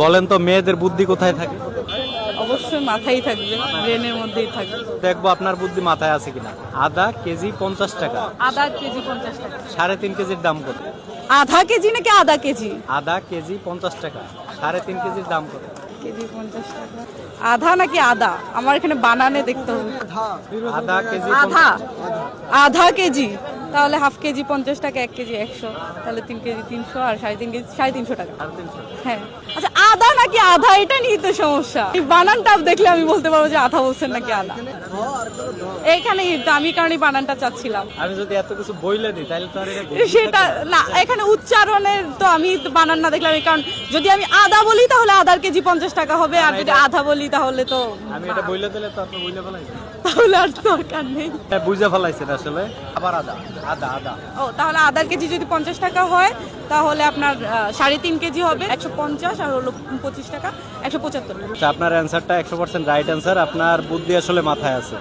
বলেন তো মেয়েদের বুদ্ধি কোথায় থাকে? অবশ্যই মাথায় থাকবে, ব্রেনের মধ্যেই থাকবে। দেখবো আপনার বুদ্ধি মাথায় আছে কিনা। আদা কেজি 50 টাকা, আধা কেজি 50 টাকা। 3.5 কেজির দাম কত? আধা কেজি নাকি আধা কেজি? আদা কেজি 50 টাকা, 3.5 কেজির দাম কত? কেজি 50 টাকা। আধা নাকি আদা? আমার এখানে বানানে দেখতে হবে। আদা কেজি আধা, আধা কেজি। তাহলে হাফ কেজি 50 টাকা, 1 কেজি 100, তাহলে 3 কেজি 300 আর 3.5 কেজি 350 টাকা। 350। হ্যাঁ, আচ্ছা আদা নাকি আধা এটা নিয়ে তো সমস্যা। এই বানানটা দেখলে আমি বলতে পারবো যে আধা বলছেন নাকি আদা। এইখানেই তো আমি কারণ এই বানানটা চাচ্ছিলাম। আমি যদি এত কিছু বইলে দিই তাহলে তো আর এটা বুদ্ধি সেটা থাকবে না, এখানে উচ্চারণের তো আমি তো বানান না দেখলাম, এই কারণ যদি আমি আদা বলি তাহলে আদার কেজি 50 টাকা হবে, আর যদি আধা বলি তাহলে তো আমি এটা বইলে দিলে তো আপনি বইলে ফেলাইছেন। তাহলে আর দরকার নেই। বুঝে ফেলাইছেন আসলে। আবার আদা আদা আদা ও তাহলে আদার কেজি যদি 50 টাকা হয় তাহলে আপনার 3.5 কেজি হবে 150, আর হলো 25 টাকা 175 টাকা। আচ্ছা, আপনার অ্যান্সারটা 100% রাইট অ্যান্সার। আপনার বুদ্ধি আসলে মাথায় আছে।